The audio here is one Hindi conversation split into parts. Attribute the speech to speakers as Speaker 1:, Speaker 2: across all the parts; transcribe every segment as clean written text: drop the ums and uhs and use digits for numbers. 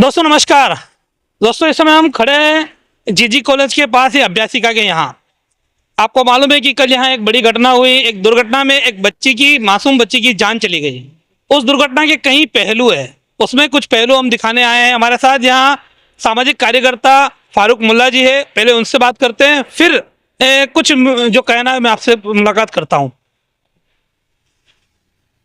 Speaker 1: दोस्तों नमस्कार। दोस्तों इस समय हम खड़े हैं जीजी कॉलेज के पास ही अभ्यासिका के यहाँ। आपको मालूम है कि कल यहाँ एक बड़ी घटना हुई। एक दुर्घटना में एक मासूम बच्ची की जान चली गई। उस दुर्घटना के कई पहलू है, उसमें कुछ पहलू हम दिखाने आए हैं। हमारे साथ यहाँ सामाजिक कार्यकर्ता फारूक मुल्ला जी है। पहले उनसे बात करते हैं, फिर कुछ जो कहना है मैं आपसे मुलाकात करता हूँ।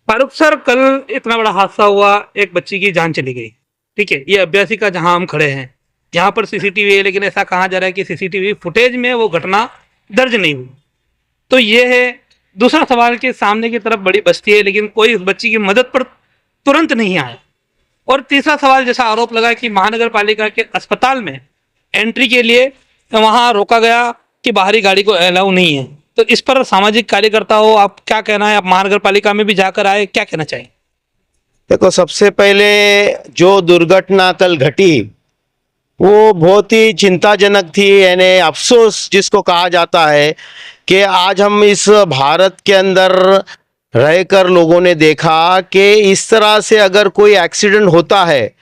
Speaker 1: फारूक सर, कल इतना बड़ा हादसा हुआ, एक बच्ची की जान चली गई। ठीक है, ये अभ्यासिका जहां हम खड़े हैं, यहाँ पर सीसीटीवी है, लेकिन ऐसा कहा जा रहा है कि सीसीटीवी फुटेज में वो घटना दर्ज नहीं हुई। तो ये है दूसरा सवाल कि सामने की तरफ बड़ी बस्ती है, लेकिन कोई उस बच्ची की मदद पर तुरंत नहीं आया। और तीसरा सवाल, जैसा आरोप लगा कि महानगर पालिका के अस्पताल में एंट्री के लिए वहाँ रोका गया कि बाहरी गाड़ी को अलाउ नहीं है। तो इस पर सामाजिक कार्यकर्ता हो, आप क्या कहना है? आप महानगर पालिका में भी जाकर आए, क्या कहना चाहिए?
Speaker 2: देखो, सबसे पहले जो दुर्घटना कल घटी वो बहुत ही चिंताजनक थी। यानी अफसोस जिसको कहा जाता है कि आज हम इस भारत के अंदर रहकर लोगों ने देखा कि इस तरह से अगर कोई एक्सीडेंट होता है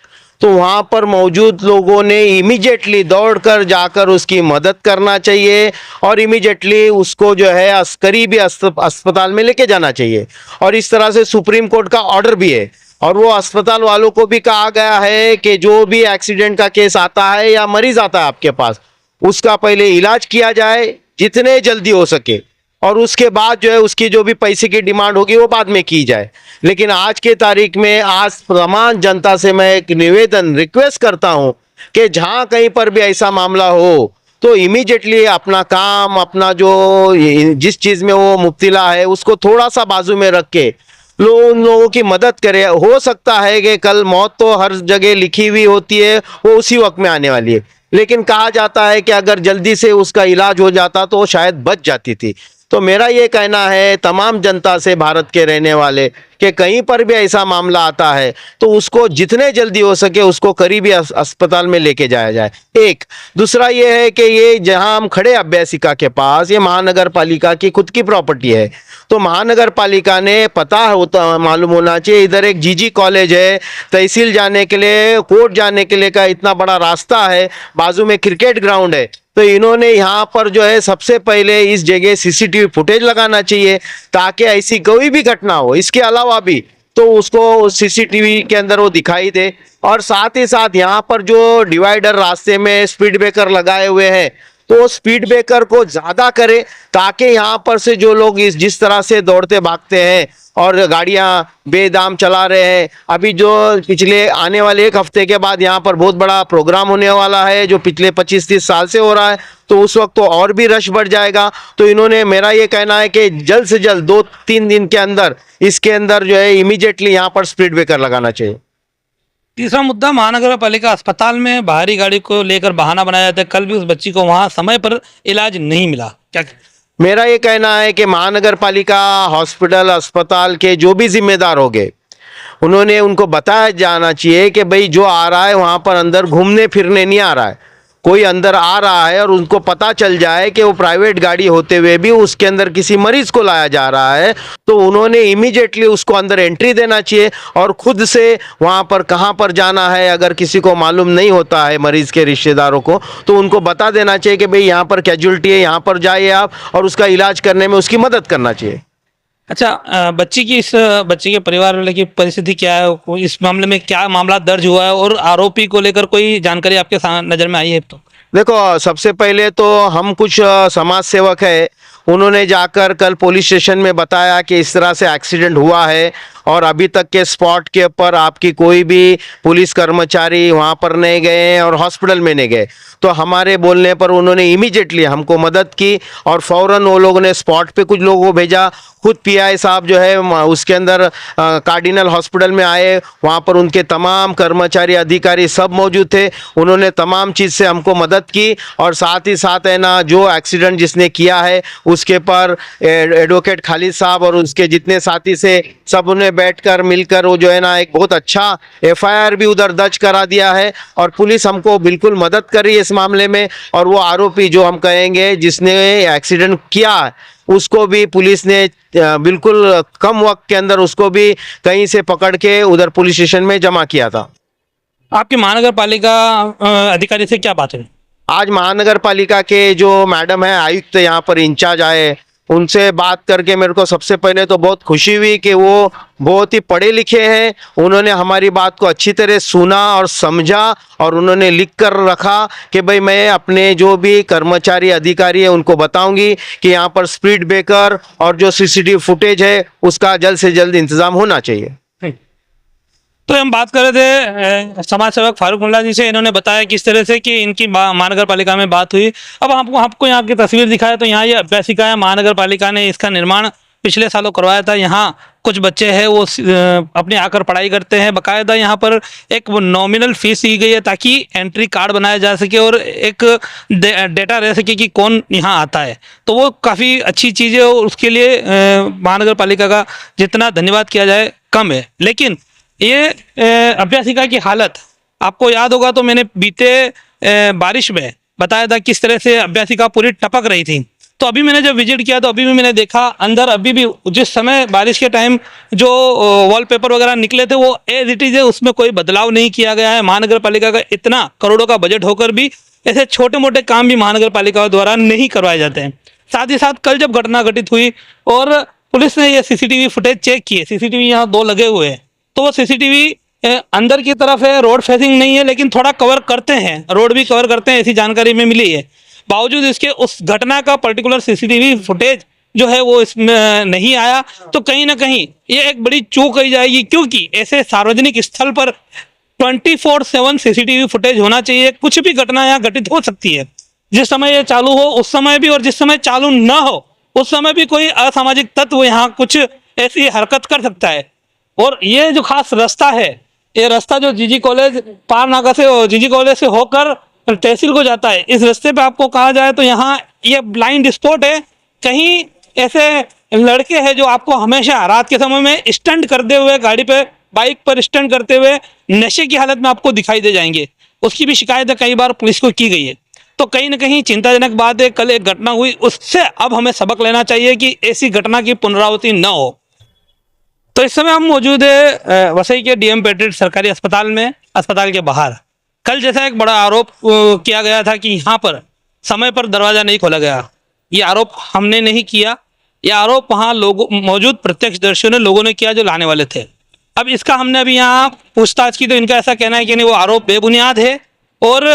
Speaker 2: तो वहाँ पर मौजूद लोगों ने इमीडिएटली दौड़कर जाकर उसकी मदद करना चाहिए और इमीडिएटली उसको जो है करीबी अस्पताल में लेके जाना चाहिए। और इस तरह से सुप्रीम कोर्ट का ऑर्डर भी है और वो अस्पताल वालों को भी कहा गया है कि जो भी एक्सीडेंट का केस आता है या मरीज आता है आपके पास, उसका पहले इलाज किया जाए जितने जल्दी हो सके, और उसके बाद जो है उसकी जो भी पैसे की डिमांड होगी वो बाद में की जाए। लेकिन आज के तारीख में आज तमाम जनता से मैं एक निवेदन रिक्वेस्ट करता हूं कि जहां कहीं पर भी ऐसा मामला हो तो इमीडिएटली अपना काम, अपना जो जिस चीज़ में वो मुब्तिला है उसको थोड़ा सा बाजू में रख के उन लोगों की मदद करे। हो सकता है कि कल मौत तो हर जगह लिखी हुई होती है, वो उसी वक्त में आने वाली है, लेकिन कहा जाता है कि अगर जल्दी से उसका इलाज हो जाता तो शायद बच जाती थी। तो मेरा ये कहना है तमाम जनता से, भारत के रहने वाले, कि कहीं पर भी ऐसा मामला आता है तो उसको जितने जल्दी हो सके उसको करीबी अस्पताल में लेके जाया जाए। एक दूसरा ये है कि ये जहां हम खड़े अभ्यासिका के पास, ये महानगर पालिका की खुद की प्रॉपर्टी है। तो महानगर पालिका ने पता होता मालूम होना चाहिए, इधर एक जीजी कॉलेज है, तहसील जाने के लिए, कोर्ट जाने के लिए का इतना बड़ा रास्ता है, बाजू में क्रिकेट ग्राउंड है। तो इन्होंने यहाँ पर जो है सबसे पहले इस जगह सीसीटीवी फुटेज लगाना चाहिए ताकि ऐसी कोई भी घटना हो, इसके अलावा भी तो उसको सीसीटीवी के अंदर वो दिखाई दे। और साथ ही साथ यहाँ पर जो डिवाइडर रास्ते में स्पीड ब्रेकर लगाए हुए हैं तो स्पीड ब्रेकर को ज़्यादा करे ताकि यहाँ पर से जो लोग जिस तरह से दौड़ते भागते हैं और गाड़ियाँ बेदाम चला रहे हैं, अभी जो पिछले आने वाले एक हफ्ते के बाद यहाँ पर बहुत बड़ा प्रोग्राम होने वाला है जो पिछले 25-30 साल से हो रहा है, तो उस वक्त तो और भी रश बढ़ जाएगा। तो इन्होंने, मेरा ये कहना है कि जल्द से जल्द 2-3 दिन के अंदर इसके अंदर जो है इमीडिएटली यहाँ पर स्पीड ब्रेकर लगाना चाहिए।
Speaker 1: तीसरा मुद्दा, महानगर पालिका अस्पताल में बाहरी गाड़ी को लेकर बहाना बनाया जाता है। कल भी उस बच्ची को वहां समय पर इलाज नहीं मिला, क्या?
Speaker 2: मेरा ये कहना है कि महानगर पालिका हॉस्पिटल अस्पताल के जो भी जिम्मेदार होंगे उन्होंने उनको बताया जाना चाहिए कि भाई जो आ रहा है वहाँ पर अंदर घूमने फिरने नहीं आ रहा है, कोई अंदर आ रहा है और उनको पता चल जाए कि वो प्राइवेट गाड़ी होते हुए भी उसके अंदर किसी मरीज को लाया जा रहा है तो उन्होंने इमीडिएटली उसको अंदर एंट्री देना चाहिए और खुद से वहाँ पर कहाँ पर जाना है, अगर किसी को मालूम नहीं होता है मरीज के रिश्तेदारों को, तो उनको बता देना चाहिए कि भाई यहाँ पर कैजुअल्टी है, यहाँ पर जाइए आप, और उसका इलाज करने में उसकी मदद करना चाहिए।
Speaker 1: अच्छा, इस बच्ची के परिवार वाले की परिस्थिति क्या है? इस मामले में क्या मामला दर्ज हुआ है और आरोपी को लेकर कोई जानकारी आपके नज़र में आई है? तो
Speaker 2: देखो, सबसे पहले तो हम कुछ समाज सेवक है, उन्होंने जाकर कल पुलिस स्टेशन में बताया कि इस तरह से एक्सीडेंट हुआ है और अभी तक के स्पॉट के ऊपर आपकी कोई भी पुलिस कर्मचारी वहाँ पर नहीं गए और हॉस्पिटल में नहीं गए। तो हमारे बोलने पर उन्होंने इमीडिएटली हमको मदद की और फ़ौरन वो लोगों ने स्पॉट पे कुछ लोगों को भेजा। खुद पीआई साहब जो है उसके अंदर कार्डिनल हॉस्पिटल में आए, वहाँ पर उनके तमाम कर्मचारी अधिकारी सब मौजूद थे, उन्होंने तमाम चीज़ से हमको मदद की। और साथ ही साथ है ना, जो एक्सीडेंट जिसने किया है उसके पर एडवोकेट खालिद साहब और उसके जितने साथी से सब उन्हें बैठकर मिलकर वो जो है ना एक बहुत अच्छा एफआईआर भी उधर दर्ज करा दिया है और पुलिस हमको बिल्कुल मदद कर रही है इस मामले में। और वो आरोपी जो हम कहेंगे जिसने एक्सीडेंट किया उसको भी पुलिस ने बिल्कुल कम वक्त के अंदर उसको भी कहीं से पकड़ के उधर पुलिस स्टेशन में जमा किया था।
Speaker 1: आपकी महानगर पालिका अधिकारी से क्या बात है?
Speaker 2: आज महानगर पालिका के जो मैडम है आयुक्त यहाँ पर इंचार्ज आए, उनसे बात करके मेरे को सबसे पहले तो बहुत खुशी हुई कि वो बहुत ही पढ़े लिखे हैं। उन्होंने हमारी बात को अच्छी तरह सुना और समझा और उन्होंने लिख कर रखा कि भाई मैं अपने जो भी कर्मचारी अधिकारी है उनको बताऊंगी कि यहाँ पर स्पीड ब्रेकर और जो सीसीटीवी फुटेज है उसका जल्द से जल्द इंतजाम होना चाहिए।
Speaker 1: तो हम बात कर रहे थे समाज सेवक फारूक मुल्ला जी से। इन्होंने बताया किस तरह से कि इनकी महानगर पालिका में बात हुई। अब आपको यहाँ की तस्वीर दिखाया तो यहाँ ये अभ्यासिका है। महानगर पालिका ने इसका निर्माण पिछले सालों करवाया था। यहाँ कुछ बच्चे हैं वो अपने आकर पढ़ाई करते हैं। बाकायदा यहाँ पर एक वो नॉमिनल फीस दी गई है ताकि एंट्री कार्ड बनाया जा सके और एक डेटा रह सके कि कौन यहाँ आता है। तो वो काफ़ी अच्छी चीज़ है और उसके लिए महानगर पालिका का जितना धन्यवाद किया जाए कम है। लेकिन ये अभ्यासिका की हालत आपको याद होगा तो मैंने बीते बारिश में बताया था किस तरह से अभ्यासिका पूरी टपक रही थी। तो अभी मैंने जब विजिट किया तो अभी भी मैंने देखा अंदर अभी भी जिस समय बारिश के टाइम जो वॉलपेपर वगैरह निकले थे वो एज इट इज है, उसमें कोई बदलाव नहीं किया गया है। महानगर पालिका का इतना करोड़ों का बजट होकर भी ऐसे छोटे मोटे काम भी महानगर पालिका द्वारा नहीं करवाए जाते हैं। साथ ही साथ कल जब घटना घटित हुई और पुलिस ने ये सीसीटीवी फुटेज चेक किए, सीसीटीवी यहाँ 2 लगे हुए हैं, तो वो सीसीटीवी अंदर की तरफ है, रोड फेसिंग नहीं है, लेकिन थोड़ा कवर करते हैं, रोड भी कवर करते हैं, ऐसी जानकारी में मिली है। बावजूद इसके उस घटना का पर्टिकुलर सीसीटीवी फुटेज जो है वो इसमें नहीं आया। तो कहीं ना कहीं ये एक बड़ी चूक कही जाएगी, क्योंकि ऐसे सार्वजनिक स्थल पर 24/7 सीसीटीवी फुटेज होना चाहिए। कुछ भी घटना यहाँ घटित हो सकती है। जिस समय ये चालू हो उस समय भी और जिस समय चालू ना हो उस समय भी कोई असामाजिक तत्व यहाँ कुछ ऐसी हरकत कर सकता है। और ये जो खास रास्ता है, ये रास्ता जो जीजी कॉलेज पार नाका से जीजी कॉलेज से होकर तहसील को जाता है, इस रास्ते पे आपको कहा जाए तो यहाँ ये ब्लाइंड स्पॉट है। कहीं ऐसे लड़के हैं जो आपको हमेशा रात के समय में स्टंट करते हुए गाड़ी पे बाइक पर स्टंट करते हुए नशे की हालत में आपको दिखाई दे जाएंगे। उसकी भी शिकायत कई बार पुलिस को की गई है। तो कहीं ना कहीं चिंताजनक बात है, कल एक घटना हुई, उससे अब हमें सबक लेना चाहिए कि ऐसी घटना की पुनरावृत्ति न हो। तो इस समय हम मौजूद है वसई के डीएम पेट्रिट सरकारी अस्पताल में, अस्पताल के बाहर। कल जैसा एक बड़ा आरोप किया गया था कि यहाँ पर समय पर दरवाज़ा नहीं खोला गया। ये आरोप हमने नहीं किया, ये आरोप वहाँ लोगों मौजूद प्रत्यक्षदर्शियों ने, लोगों ने किया जो लाने वाले थे। अब इसका हमने अभी यहाँ पूछताछ की तो इनका ऐसा कहना है कि नहीं, वो आरोप बेबुनियाद है और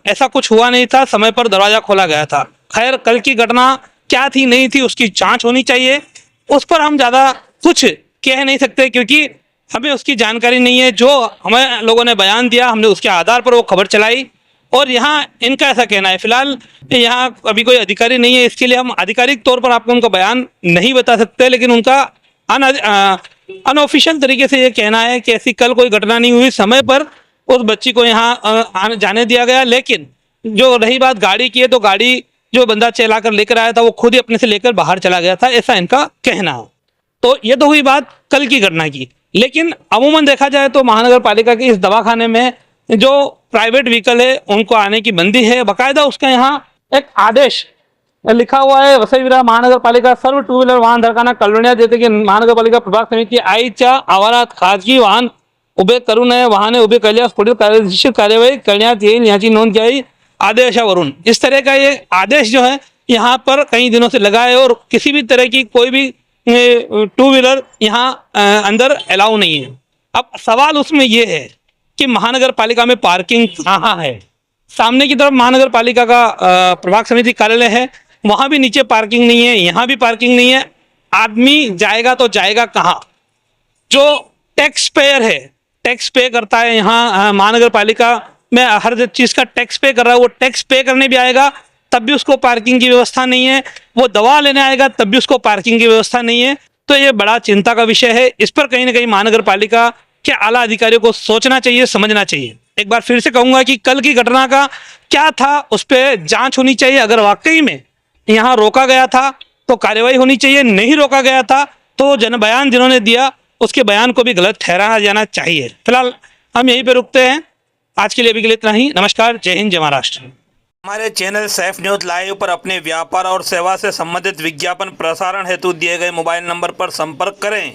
Speaker 1: ऐसा कुछ हुआ नहीं था, समय पर दरवाज़ा खोला गया था। खैर, कल की घटना क्या थी नहीं थी उसकी जाँच होनी चाहिए, उस पर हम ज़्यादा कुछ कह नहीं सकते क्योंकि हमें उसकी जानकारी नहीं है। जो हमें लोगों ने बयान दिया हमने उसके आधार पर वो खबर चलाई और यहाँ इनका ऐसा कहना है। फिलहाल यहाँ अभी कोई अधिकारी नहीं है, इसके लिए हम आधिकारिक तौर पर आपको उनका बयान नहीं बता सकते, लेकिन उनका अनऑफिशियल तरीके से ये कहना है कि ऐसी कल कोई घटना नहीं हुई, समय पर उस बच्ची को यहाँ जाने दिया गया। लेकिन जो रही बात गाड़ी की है, तो गाड़ी जो बंदा चला कर लेकर आया था वो खुद ही अपने से लेकर बाहर चला गया था, ऐसा इनका कहना है। तो ये तो हुई बात कल की घटना की। लेकिन अमूमन देखा जाए तो महानगर पालिका के इस दवाखाने में जो प्राइवेट व्हीकल है उनको आने की बंदी है। बाकायदा उसका यहाँ एक आदेश लिखा हुआ है, वसई विरार महानगर पालिका सर्व 2 व्हीलर वाहन धारकांना कळविण्यात येते की महानगरपालिका प्रभाग समिती आईच्या आवारात खाजगी वाहन उभे करू नये, वाहने उभे केल्यास पुढील कायदेशीर कार्यवाही करण्यात येईल याची नोंद घ्यावी आदेशावरून। इस तरह का ये आदेश जो है यहाँ पर कई दिनों से लगा है और किसी भी तरह की कोई भी 2 व्हीलर यहाँ अंदर अलाउ नहीं है। अब सवाल उसमें ये है कि महानगर पालिका में पार्किंग कहाँ है। सामने की तरफ महानगर पालिका का प्रभाग समिति कार्यालय है, वहाँ भी नीचे पार्किंग नहीं है, यहाँ भी पार्किंग नहीं है। आदमी जाएगा तो जाएगा कहाँ? जो टैक्स पेयर है, टैक्स पे करता है यहाँ महानगर पालिका में, हर चीज़ का टैक्स पे कर रहा है, वो टैक्स पे करने भी आएगा तब भी उसको पार्किंग की व्यवस्था नहीं है। वो दवा लेने आएगा तब भी उसको पार्किंग की व्यवस्था नहीं है। तो ये बड़ा चिंता का विषय है। इस पर कहीं ना कहीं महानगर पालिका के आला अधिकारियों को सोचना चाहिए, समझना चाहिए। एक बार फिर से कहूँगा कि कल की घटना का क्या था उस पर जाँच होनी चाहिए। अगर वाकई में यहाँ रोका गया था तो कार्रवाई होनी चाहिए, नहीं रोका गया था तो बयान जिन्होंने दिया उसके बयान को भी गलत ठहराया जाना चाहिए। फिलहाल हम यहीं पे रुकते हैं। आज के लिए अभी के लिए इतना ही। नमस्कार, जय हिंद, जय महाराष्ट्र। हमारे चैनल सैफ न्यूज़ लाइव पर अपने व्यापार और सेवा से संबंधित विज्ञापन प्रसारण हेतु दिए गए मोबाइल नंबर पर संपर्क करें।